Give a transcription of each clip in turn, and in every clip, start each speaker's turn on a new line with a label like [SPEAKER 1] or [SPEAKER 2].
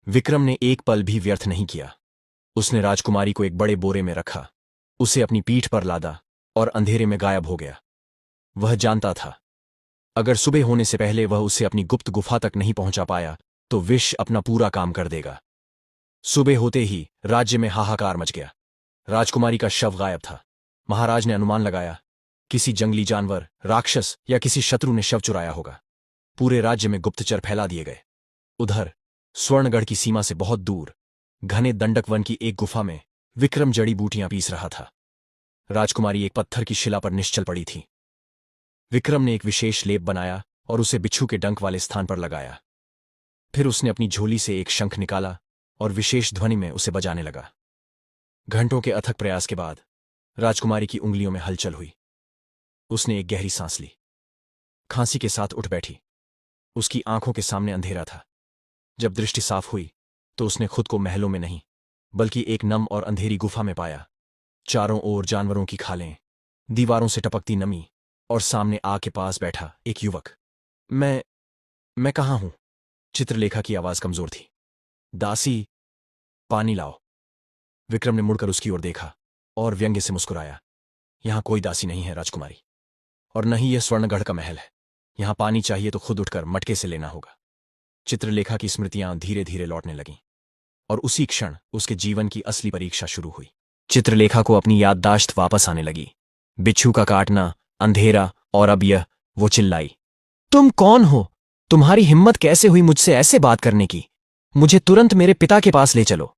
[SPEAKER 1] विक्रम ने एक पल भी व्यर्थ नहीं किया। उसने राजकुमारी को एक बड़े बोरे में रखा, उसे अपनी पीठ पर लादा और अंधेरे में गायब हो गया। वह जानता था, अगर सुबह होने से पहले वह उसे अपनी गुप्त गुफा तक नहीं पहुंचा पाया तो विष अपना पूरा काम कर देगा। सुबह होते ही राज्य में हाहाकार मच गया। राजकुमारी का शव गायब था। महाराज ने अनुमान लगाया, किसी जंगली जानवर, राक्षस या किसी शत्रु ने शव चुराया होगा। पूरे राज्य में गुप्तचर फैला दिए गए। उधर स्वर्णगढ़ की सीमा से बहुत दूर घने दंडक वन की एक गुफा में विक्रम जड़ी बूटियां पीस रहा था। राजकुमारी एक पत्थर की शिला पर निश्चल पड़ी थी। विक्रम ने एक विशेष लेप बनाया और उसे बिच्छू के डंक वाले स्थान पर लगाया। फिर उसने अपनी झोली से एक शंख निकाला और विशेष ध्वनि में उसे बजाने लगा। घंटों के अथक प्रयास के बाद राजकुमारी की उंगलियों में हलचल हुई। उसने एक गहरी सांस ली, खांसी के साथ उठ बैठी। उसकी आंखों के सामने अंधेरा था। जब दृष्टि साफ हुई तो उसने खुद को महलों में नहीं बल्कि एक नम और अंधेरी गुफा में पाया। चारों ओर जानवरों की खालें, दीवारों से टपकती नमी और सामने आग के पास बैठा एक युवक। मैं कहाँ हूं? चित्रलेखा की आवाज कमजोर थी। दासी, पानी लाओ। विक्रम ने मुड़कर उसकी ओर देखा और व्यंग्य से मुस्कुराया। यहां कोई दासी नहीं है राजकुमारी, और न ही यह स्वर्णगढ़ का महल है। यहां पानी चाहिए तो खुद उठकर मटके से लेना होगा। चित्रलेखा की स्मृतियां धीरे धीरे लौटने लगीं और उसी क्षण उसके जीवन की असली परीक्षा शुरू हुई। चित्रलेखा को अपनी याददाश्त वापस आने लगी। बिच्छू का काटना, अंधेरा और अब यह। वो चिल्लाई, तुम कौन हो? तुम्हारी हिम्मत कैसे हुई मुझसे ऐसे बात करने की? मुझे तुरंत मेरे पिता के पास ले चलो।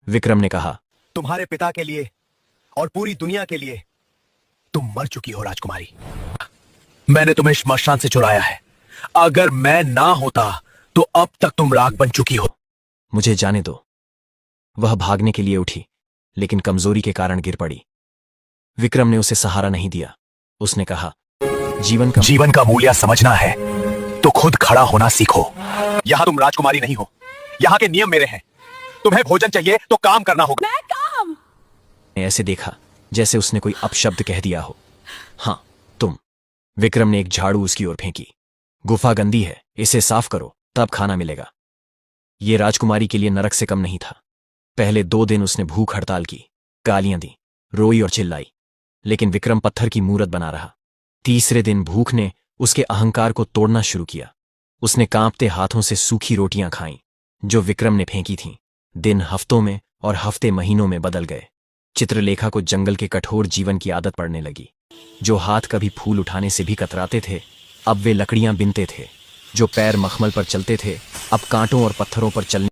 [SPEAKER 1] विक्रम ने कहा,
[SPEAKER 2] तुम्हारे पिता के लिए और पूरी दुनिया के लिए तुम मर चुकी हो राजकुमारी। मैंने तुम्हें श्मशान से चुराया है। अगर मैं ना होता तो अब तक तुम राख बन चुकी हो।
[SPEAKER 1] मुझे जाने दो। वह भागने के लिए उठी, लेकिन कमजोरी के कारण गिर पड़ी। विक्रम ने उसे सहारा नहीं दिया। उसने कहा, जीवन का मूल्य समझना है तो खुद खड़ा होना सीखो।
[SPEAKER 2] यहां तुम राजकुमारी नहीं हो। यहां के नियम मेरे हैं। तुम्हें भोजन चाहिए तो काम करना होगा।
[SPEAKER 3] मैं काम?
[SPEAKER 1] ऐसे देखा जैसे उसने कोई अपशब्द कह दिया हो। हाँ, तुम। विक्रम ने एक झाड़ू उसकी ओर फेंकी। गुफा गंदी है, इसे साफ करो, तब खाना मिलेगा। ये राजकुमारी के लिए नरक से कम नहीं था। पहले 2 दिन उसने भूख हड़ताल की, गालियां दी, रोई और चिल्लाई, लेकिन विक्रम पत्थर की मूरत बना रहा। तीसरे दिन भूख ने उसके अहंकार को तोड़ना शुरू किया। उसने कांपते हाथों से सूखी रोटियां खाईं जो विक्रम ने फेंकी थीं। दिन हफ्तों में और हफ्ते महीनों में बदल गए। चित्रलेखा को जंगल के कठोर जीवन की आदत पड़ने लगी। जो हाथ कभी फूल उठाने से भी कतराते थे, अब वे लकड़ियां बिनते थे। जो पैर मखमल पर चलते थे, अब कांटों और पत्थरों पर चलने